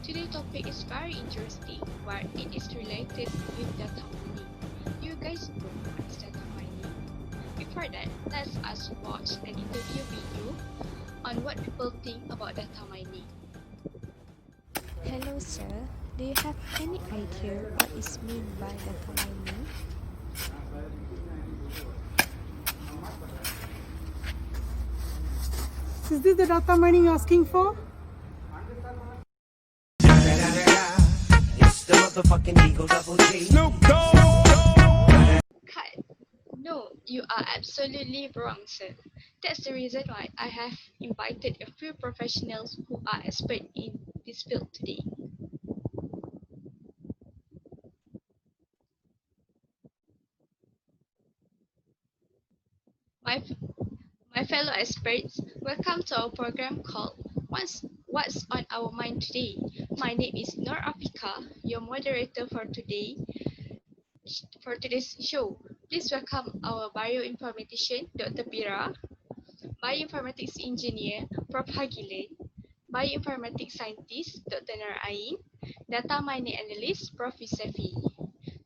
Today's topic is very interesting, but it is related with data mining. You guys know what is data mining? Before that, let's us watch an interview video on what people think about data mining. Hello sir, do you have any idea what is meant by data mining? Is this the data mining you're asking for? It's the motherfucking Eagle Double G. Snoop Dogg. Cut. No, you are absolutely wrong, sir. That's the reason why I have invited a few professionals who are expert in this field today. My My fellow experts, welcome to our program called What's on Our Mind Today. My name is AFIQAH, your moderator for today's show. Please welcome our bioinformatician, Dr. Pira, bioinformatics engineer, Prof. Hagilan, bioinformatics scientist, Dr. NURAIN, data mining analyst, Prof. YOOSEFI.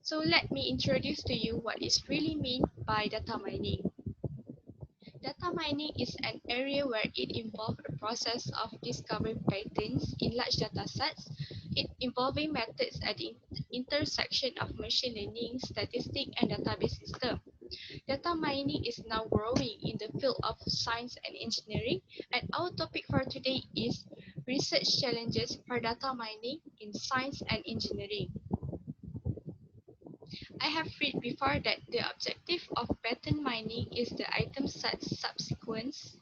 So let me introduce to you what is really meant by data mining. Data mining is an area where it involves the process of discovering patterns in large data sets, involving methods at the intersection of machine learning, statistics, and database systems. Data mining is now growing in the field of science and engineering, and our topic for today is research challenges for data mining in science and engineering. I have read before that the objective of pattern mining is the item set subsequences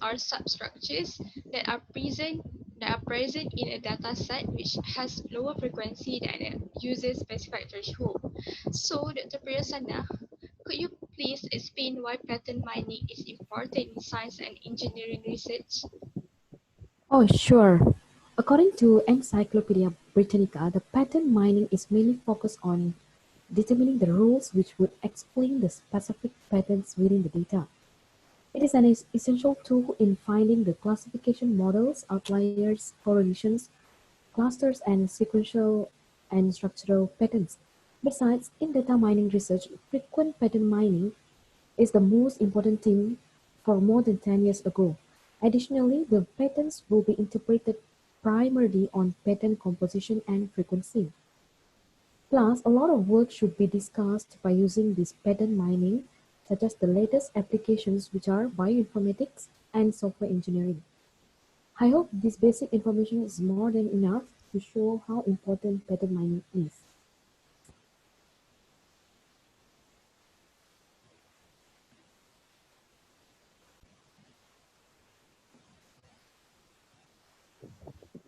or substructures that are present in a data set which has lower frequency than a user specified threshold. So Dr. Pirasannah, could you please explain why pattern mining is important in science and engineering research? Oh, sure. According to Encyclopedia Britannica, the pattern mining is mainly focused on determining the rules which would explain the specific patterns within the data. It is an essential tool in finding the classification models, outliers, correlations, clusters, and sequential and structural patterns. Besides, in data mining research, frequent pattern mining is the most important thing for more than 10 years ago. Additionally, the patterns will be interpreted primarily on pattern composition and frequency. Plus, a lot of work should be discussed by using this pattern mining, such as the latest applications which are bioinformatics and software engineering. I hope this basic information is more than enough to show how important pattern mining is.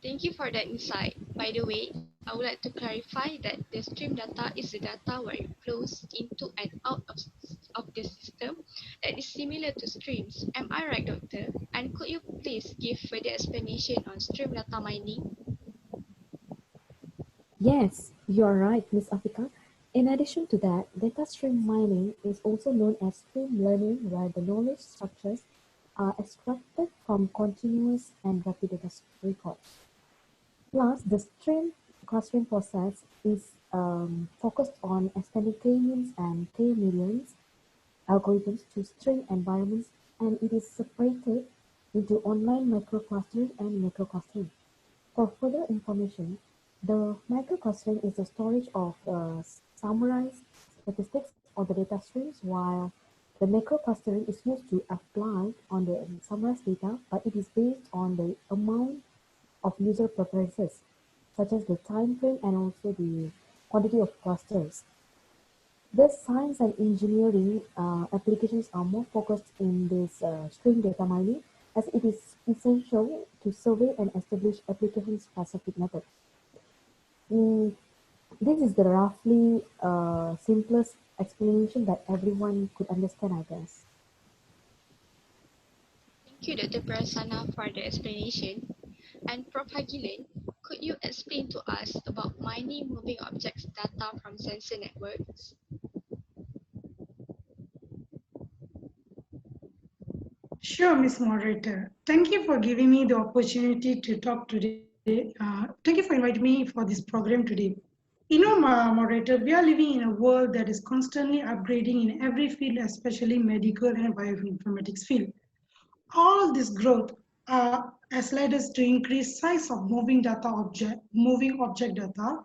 Thank you for that insight. By the way, I would like to clarify that the stream data is the data where it flows into and out of the system that is similar to streams. Am I right, Doctor? And could you please give further explanation on stream data mining? Yes, you are right, Ms. Afika. In addition to that, data stream mining is also known as stream learning, where the knowledge structures are extracted from continuous and rapid data records. Plus, the stream clustering process is focused on extending k-means and k-medians algorithms to string environments, and it is separated into online microclustering and macroclustering. For further information, the microclustering is the storage of summarized statistics on the data streams, while the macroclustering is used to apply on the summarized data, but it is based on the amount of user preferences, such as the time frame and also the quantity of clusters. Thus, science and engineering applications are more focused in this string data mining, as it is essential to survey and establish application-specific methods. Mm, this is the roughly simplest explanation that everyone could understand, I guess. Thank you, Dr. Pirasannah, for the explanation. And Prof. Hagilan, could you explain to us about mining moving objects data from sensor networks? Sure, Miss Moderator. Thank you for giving me the opportunity to talk today Thank you for inviting me for this program today. Moderator, we are living in a world that is constantly upgrading in every field, especially medical and bioinformatics field. All this growth has led us to increase size of moving object data.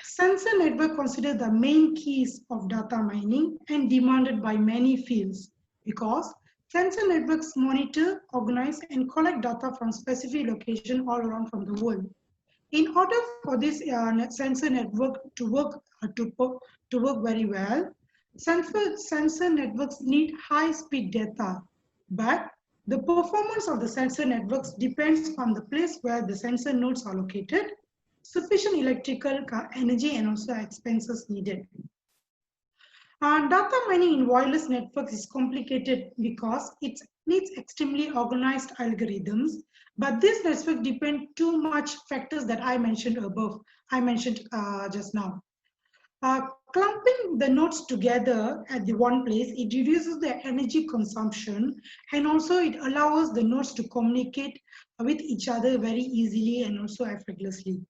Sensor network consider the main keys of data mining and demanded by many fields because sensor networks monitor, organize, and collect data from specific location all around from the world. In order for this sensor network to work very well, sensor networks need high-speed data, but the performance of the sensor networks depends on the place where the sensor nodes are located, sufficient electrical energy, and also expenses needed. Data mining in wireless networks is complicated because it needs extremely organized algorithms, but this network depend too much factors that I mentioned above. I mentioned just now. Clumping the nodes together at the one place, it reduces the energy consumption, and also it allows the nodes to communicate with each other very easily and also effortlessly.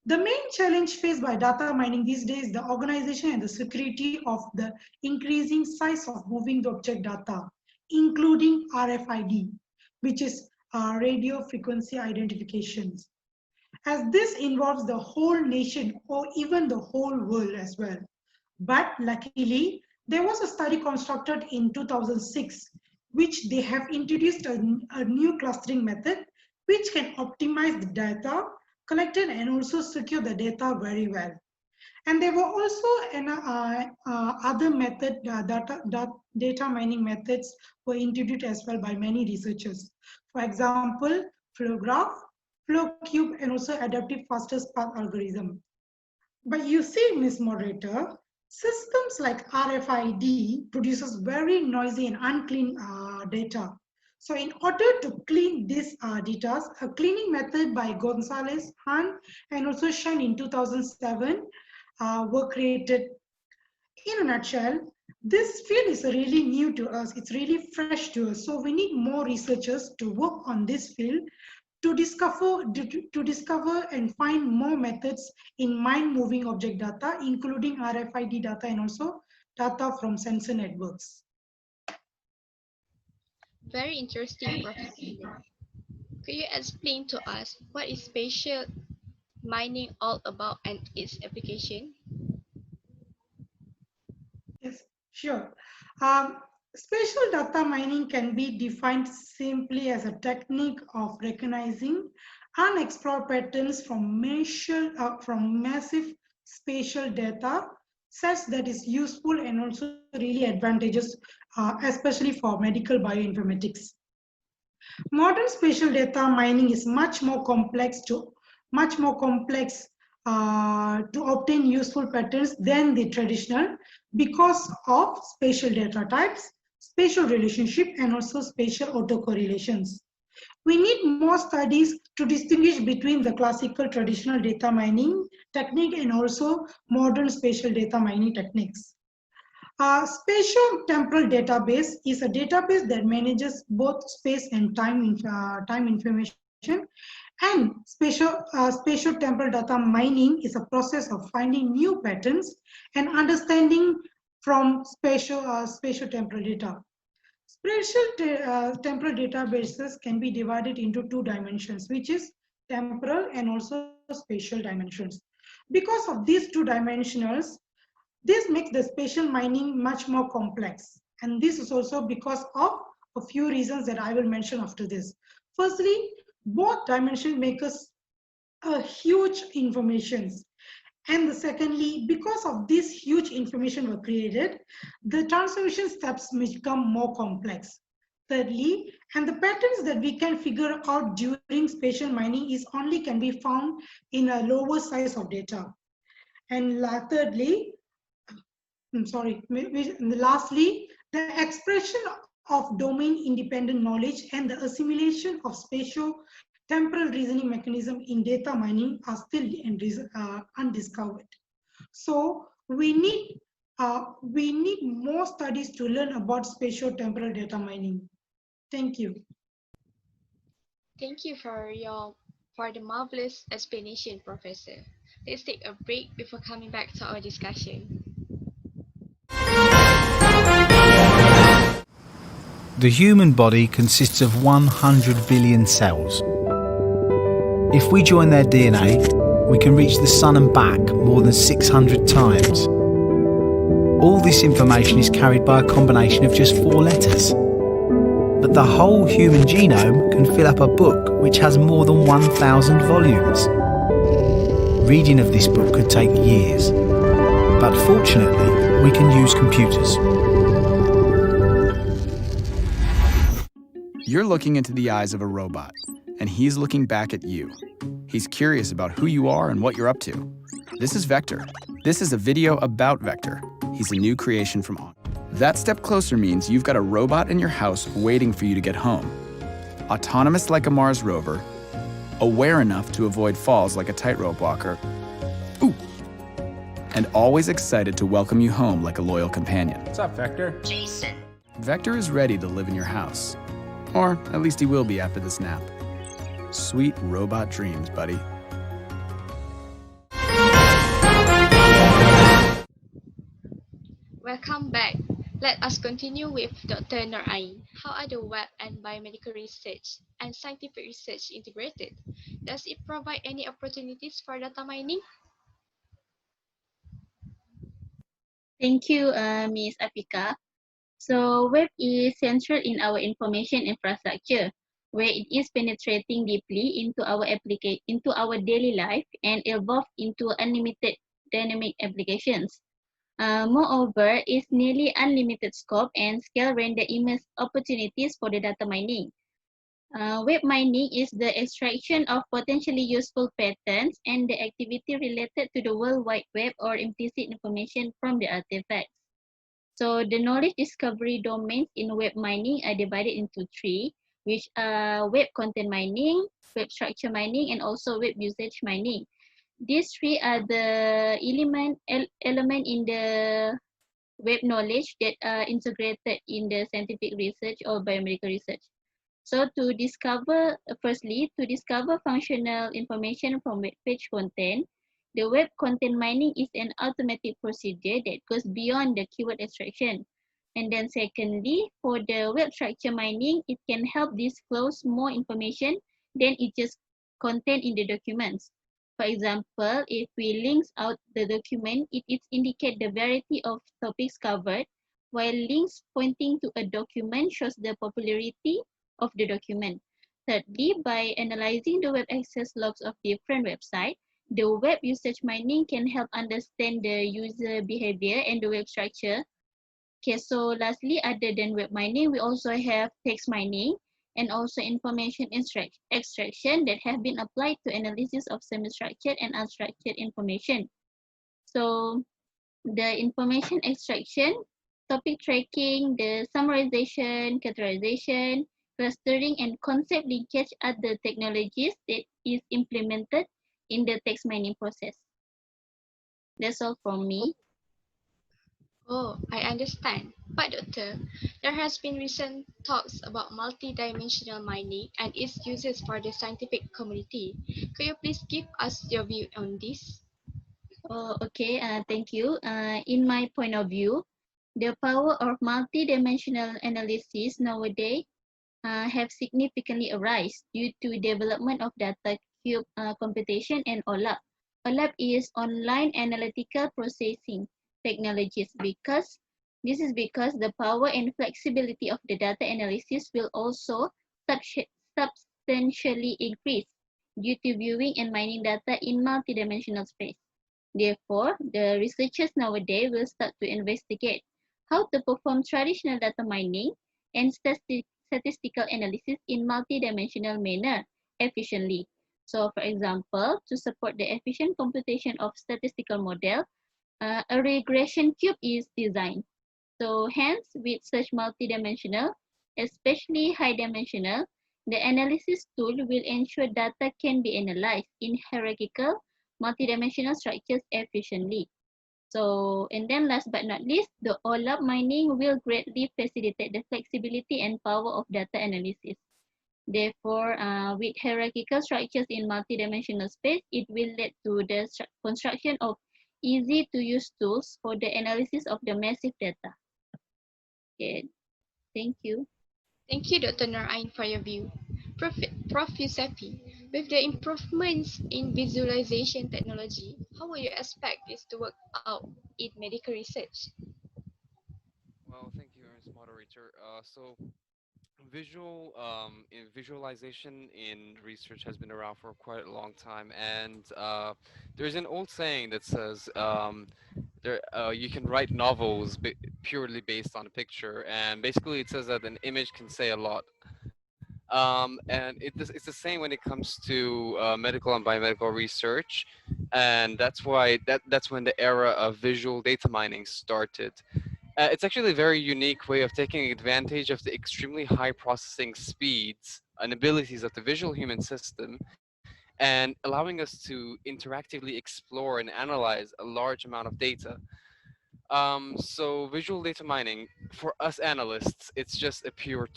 The main challenge faced by data mining these days is the organization and the security of the increasing size of moving object data, including RFID, which is radio frequency identifications, as this involves the whole nation or even the whole world as well. But luckily, there was a study constructed in 2006, which they have introduced a new clustering method, which can optimize the data collected and also secure the data very well. And there were also other data mining methods were introduced as well by many researchers. For example, flow graph, flow cube, and also adaptive fastest path algorithm. But you see, Ms. Moderator, systems like RFID produces very noisy and unclean data. So in order to clean these data, a cleaning method by Gonzalez, Han, and also Shen in 2007 were created. In a nutshell, this field is really new to us. It's really fresh to us. So we need more researchers to work on this field to discover and find more methods in mind moving object data, including RFID data and also data from sensor networks. Very interesting, Prof. Hagilan. Could you explain to us what is spatial mining all about and its application? Yes, sure. Spatial data mining can be defined simply as a technique of recognizing unexplored patterns from massive spatial data sets that is useful and also really advantageous, especially for medical bioinformatics. Modern spatial data mining is much more complex to obtain useful patterns than the traditional because of spatial data types, spatial relationship, and also spatial autocorrelations. We need more studies to distinguish between the classical traditional data mining technique and also modern spatial data mining techniques. A spatial temporal database is a database that manages both space and time information, and spatial temporal data mining is a process of finding new patterns and understanding from spatial temporal data. Spatial temporal databases can be divided into two dimensions, which is temporal and also spatial dimensions. Because of these two dimensionals, this makes the spatial mining much more complex. And this is also because of a few reasons that I will mention after this. Firstly, both dimensions make us a huge informations. And secondly, because of this huge information were created, the transformation steps become more complex. Thirdly, and the patterns that we can figure out during spatial mining is only can be found in a lower size of data. And thirdly, lastly, the expression of domain-independent knowledge and the assimilation of spatio-temporal reasoning mechanism in data mining are still undiscovered. So we need more studies to learn about spatio-temporal data mining. Thank you. Thank you for the marvelous explanation, Professor. Let's take a break before coming back to our discussion. The human body consists of 100 billion cells. If we join their DNA, we can reach the sun and back more than 600 times. All this information is carried by a combination of just 4 letters. But the whole human genome can fill up a book which has more than 1,000 volumes. Reading of this book could take years, but fortunately we can use computers. You're looking into the eyes of a robot, and he's looking back at you. He's curious about who you are and what you're up to. This is Vector. This is a video about Vector. He's a new creation from On. That step closer means you've got a robot in your house waiting for you to get home. Autonomous like a Mars rover, aware enough to avoid falls like a tightrope walker, ooh, and always excited to welcome you home like a loyal companion. What's up, Vector? Jason. Vector is ready to live in your house. Or at least he will be after this nap. Sweet robot dreams, buddy. Welcome back. Let us continue with Dr. NURAIN. How are the web and biomedical research and scientific research integrated? Does it provide any opportunities for data mining? Thank you, Ms. AFIQAH. So web is central in our information infrastructure, where it is penetrating deeply into our daily life and evolved into unlimited dynamic applications. Moreover, its nearly unlimited scope and scale render immense opportunities for the data mining. Web mining is the extraction of potentially useful patterns and the activity related to the World Wide Web or implicit information from the artifacts. So the knowledge discovery domains in web mining are divided into 3, which are web content mining, web structure mining, and also web usage mining. These 3 are the element in the web knowledge that are integrated in the scientific research or biomedical research. So firstly, to discover functional information from web page content, the web content mining is an automatic procedure that goes beyond the keyword extraction. And then secondly, for the web structure mining, it can help disclose more information than it just content in the documents. For example, if we links out the document, it indicate the variety of topics covered, while links pointing to a document shows the popularity of the document. Thirdly, by analyzing the web access logs of different websites, the web usage mining can help understand the user behavior and the web structure. Okay, so lastly, other than web mining, we also have text mining and also information extraction that have been applied to analysis of semi-structured and unstructured information. So the information extraction, topic tracking, the summarization, categorization, clustering, and concept linkage are the technologies that is implemented in the text mining process. That's all from me. Oh, I understand. But Doctor, there has been recent talks about multi-dimensional mining and its uses for the scientific community. Could you please give us your view on this? Okay, thank you. In my point of view, the power of multi-dimensional analysis nowadays have significantly arisen due to development of data cube computation and OLAP. OLAP is online analytical processing technologies because the power and flexibility of the data analysis will also substantially increase due to viewing and mining data in multidimensional space. Therefore, the researchers nowadays will start to investigate how to perform traditional data mining and statistical analysis in multidimensional manner efficiently. So, for example, to support the efficient computation of statistical model, a regression cube is designed. So, hence, with such multidimensional, especially high-dimensional, the analysis tool will ensure data can be analyzed in hierarchical multidimensional structures efficiently. So, and then last but not least, the OLAP mining will greatly facilitate the flexibility and power of data analysis. Therefore, with hierarchical structures in multidimensional space, it will lead to the construction of easy-to-use tools for the analysis of the massive data. Okay, thank you. Thank you, Dr. NURAIN, for your view. Prof. YOOSEFI, with the improvements in visualization technology, how will you expect this to work out in medical research? Well, thank you, Ms. Moderator. So visualization in research has been around for quite a long time, and there's an old saying that says you can write novels purely based on a picture, and basically it says that an image can say a lot. And it's the same when it comes to medical and biomedical research, and that's when the era of visual data mining started. It's actually a very unique way of taking advantage of the extremely high processing speeds and abilities of the visual human system and allowing us to interactively explore and analyze a large amount of data. So visual data mining, for us analysts, it's just a pure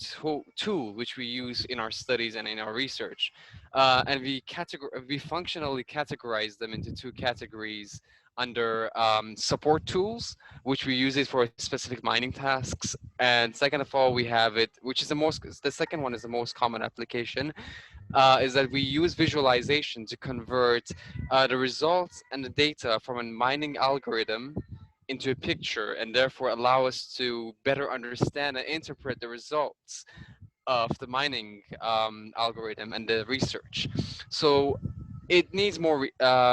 tool which we use in our studies and in our research. And we functionally categorize them into two categories under support tools, which we use it for specific mining tasks. And second of all, we have it, which is the second one is the most common application, is that we use visualization to convert the results and the data from a mining algorithm into a picture, and therefore allow us to better understand and interpret the results of the mining algorithm and the research. So it needs more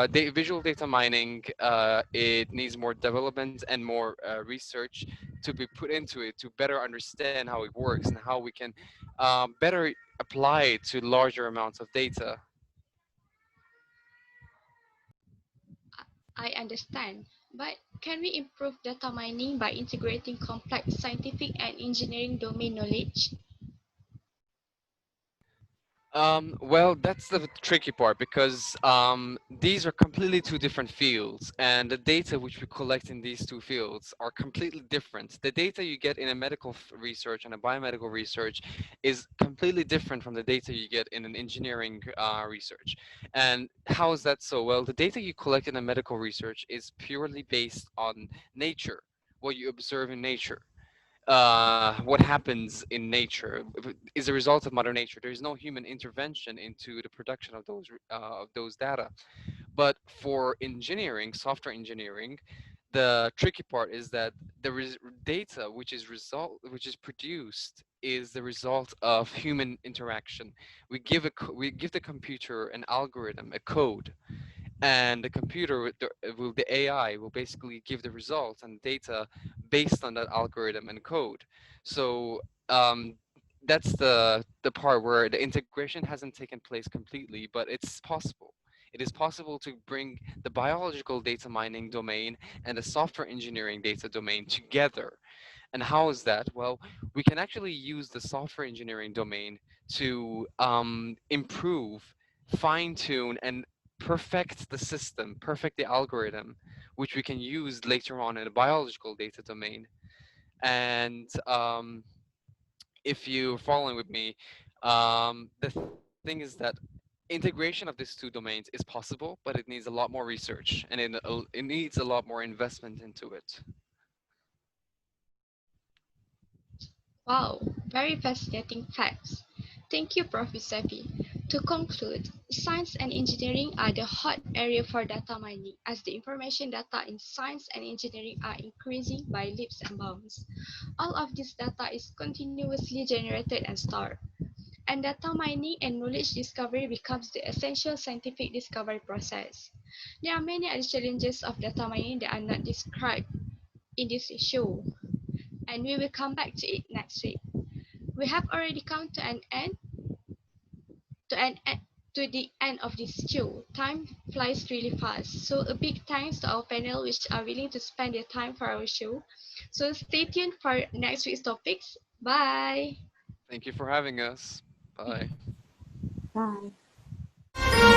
visual data mining. It needs more development and more research to be put into it to better understand how it works and how we can better apply it to larger amounts of data. I understand, but can we improve data mining by integrating complex scientific and engineering domain knowledge? Well, that's the tricky part because these are completely two different fields, and the data which we collect in these two fields are completely different. The data you get in a medical research and a biomedical research is completely different from the data you get in an engineering research. And how is that so? Well, the data you collect in a medical research is purely based on nature, what you observe in nature. What happens in nature is a result of Mother Nature. There is no human intervention into the production of those data. But for engineering, software engineering, the tricky part is that the data which is produced is the result of human interaction. We give the computer an algorithm, a code, and the computer the AI will basically give the results and data based on that algorithm and code. So that's the part where the integration hasn't taken place completely, but it's possible. It is possible to bring the biological data mining domain and the software engineering data domain together. And how is that? Well, we can actually use the software engineering domain to improve, fine tune, and perfect the system, perfect the algorithm, which we can use later on in the biological data domain. And if you're following with me, the thing is that integration of these two domains is possible, but it needs a lot more research and it needs a lot more investment into it. Wow, very fascinating facts. Thank you, Prof. Yoosefy. To conclude, science and engineering are the hot area for data mining as the information data in science and engineering are increasing by leaps and bounds. All of this data is continuously generated and stored. And data mining and knowledge discovery becomes the essential scientific discovery process. There are many other challenges of data mining that are not described in this show, and we will come back to it next week. We have already come to an end to an to the end of this show. Time flies really fast. So a big thanks to our panel which are willing to spend their time for our show. So stay tuned for next week's topics. Bye. Thank you for having us. Bye. Bye.